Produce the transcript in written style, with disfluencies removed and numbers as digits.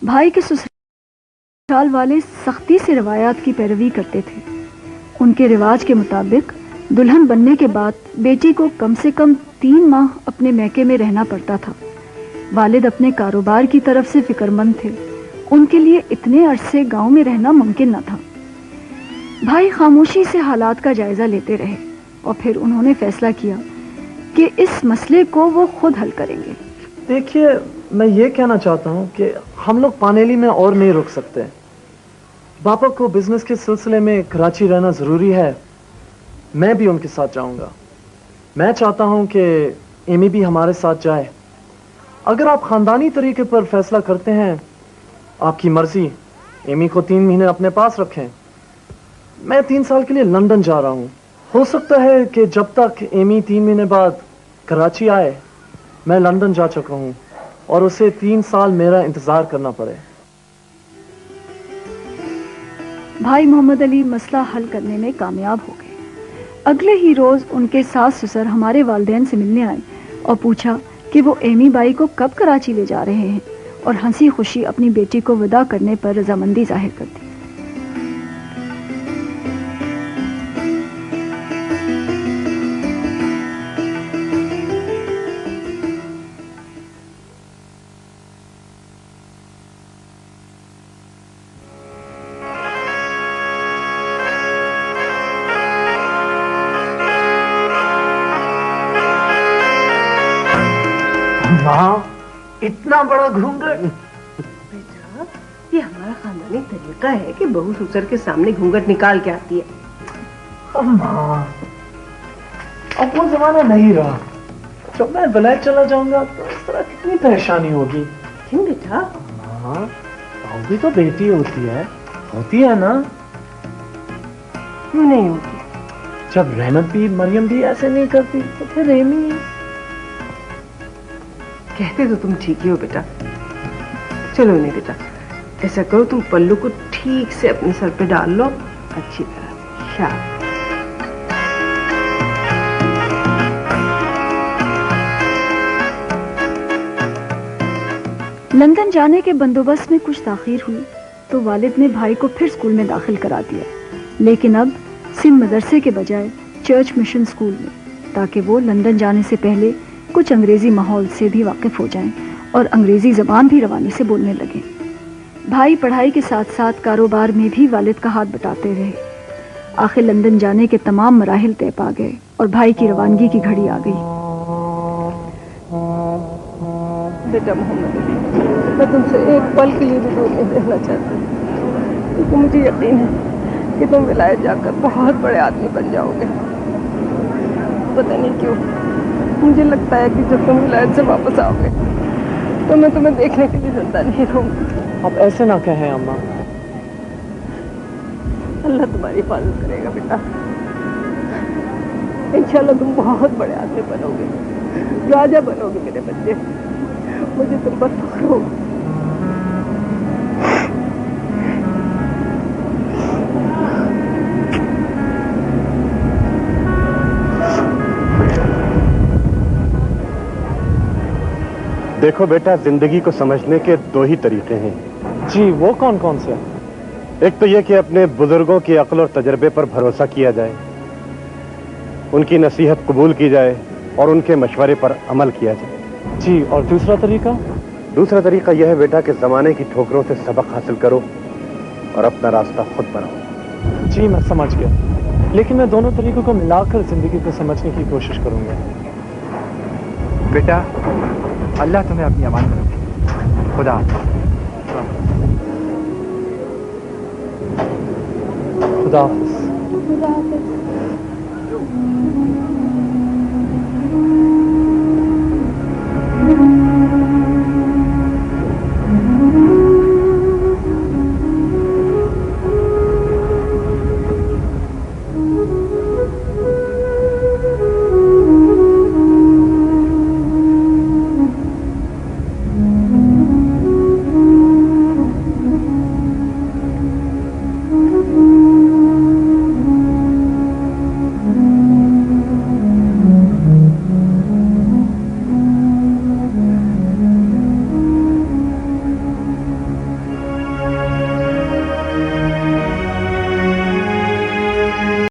بھائی کے سسرال والے سختی سے روایات کی پیروی کرتے تھے. ان کے رواج کے مطابق دلہن بننے کے بعد بیٹی کو کم سے کم 3 ماہ اپنے میکے میں رہنا پڑتا تھا. والد اپنے کاروبار کی طرف سے فکر مند تھے. ان کے لیے اتنے عرصے گاؤں میں رہنا ممکن نہ تھا. بھائی خاموشی سے حالات کا جائزہ لیتے رہے اور پھر انہوں نے فیصلہ کیا کہ اس مسئلے کو وہ خود حل کریں گے. دیکھیے، میں یہ کہنا چاہتا ہوں کہ ہم لوگ پانیلی میں اور نہیں رک سکتے. باپا کو بزنس کے سلسلے میں کراچی رہنا ضروری ہے. میں بھی ان کے ساتھ جاؤں گا. میں چاہتا ہوں کہ ایمی بھی ہمارے ساتھ جائے. اگر آپ خاندانی طریقے پر فیصلہ کرتے ہیں، آپ کی مرضی. ایمی کو 3 مہینے اپنے پاس رکھیں. میں 3 سال کے لیے لندن جا رہا ہوں. ہو سکتا ہے کہ جب تک ایمی 3 مہینے بعد کراچی آئے میں لندن جا چکا ہوں اور اسے 3 سال میرا انتظار کرنا پڑے. بھائی محمد علی مسئلہ حل کرنے میں کامیاب ہو گئے. اگلے ہی روز ان کے ساس سسر ہمارے والدین سے ملنے آئے اور پوچھا کہ وہ ایمی بائی کو کب کراچی لے جا رہے ہیں، اور ہنسی خوشی اپنی بیٹی کو وداع کرنے پر رضامندی ظاہر کر دی. اتنا بڑا گھونگھٹ! بیٹا، یہ ہمارا خاندانی طریقہ ہے کہ بہو سسر کے سامنے گھونگھٹ نکال کے آتی ہے. ماں، اب وہ زمانہ نہیں رہا. جب میں ولایت چلا جاؤں گا تو اس طرح کتنی پریشانی ہوگی. کیوں بیٹا؟ ماں، بہو بھی تو بیٹی ہوتی ہے نا. کیوں نہیں ہوتی؟ جب رحمت بھی مریم بھی ایسے نہیں کرتی تو پھر ایمی. کہتے تو تم ٹھیک ہی ہو بیٹا. چلو نہیں بیٹا، ایسا کرو تم پلو کو ٹھیک سے اپنے سر پہ ڈال لو اچھی طرح سے. شاباش. لندن جانے کے بندوبست میں کچھ تاخیر ہوئی تو والد نے بھائی کو پھر اسکول میں داخل کرا دیا، لیکن اب سندھ مدرسے کے بجائے چرچ مشن اسکول میں، تاکہ وہ لندن جانے سے پہلے کچھ انگریزی ماحول سے بھی واقف ہو جائیں اور انگریزی زبان بھی روانی سے بولنے لگیں. بھائی پڑھائی کے ساتھ ساتھ کاروبار میں بھی والد کا ہاتھ بٹاتے رہے. آخر لندن جانے کے تمام مراحل طے پا گئے اور بھائی کی روانگی کی گھڑی آ گئی. بیٹا محمد علی، میں تم سے ایک پل کے لیے بھی دور نہیں رہنا چاہتی، کیونکہ مجھے یقین ہے کہ تم ولایت جا کر بہت بڑے آدمی بن جاؤ گے. پتہ نہیں کیوں مجھے لگتا ہے کہ جب تم ولایت سے واپس آؤ گے تو میں تمہیں دیکھنے کے لیے زندہ نہیں رہوں گی. اب ایسے نہ کہیں اماں. اللہ تمہاری حفاظت کرے گا بیٹا. انشاءاللہ تم بہت بڑے آدمی بنو گے، راجا بنو گے میرے بچے. مجھے تم پر فخر ہوگا. دیکھو بیٹا، زندگی کو سمجھنے کے 2 ہی طریقے ہیں. جی، وہ کون کون سے؟ ایک تو یہ کہ اپنے بزرگوں کی عقل اور تجربے پر بھروسہ کیا جائے، ان کی نصیحت قبول کی جائے اور ان کے مشورے پر عمل کیا جائے. جی، اور دوسرا طریقہ؟ دوسرا طریقہ یہ ہے بیٹا کہ زمانے کی ٹھوکروں سے سبق حاصل کرو اور اپنا راستہ خود بناؤ. جی، میں سمجھ گیا، لیکن میں دونوں طریقوں کو ملا کر زندگی کو سمجھنے کی کوشش کروں گا. بیٹا، اللہ تمہیں اپنی امان میں رکھے. خدا حافظ. خدا حافظ. خدا حافظ.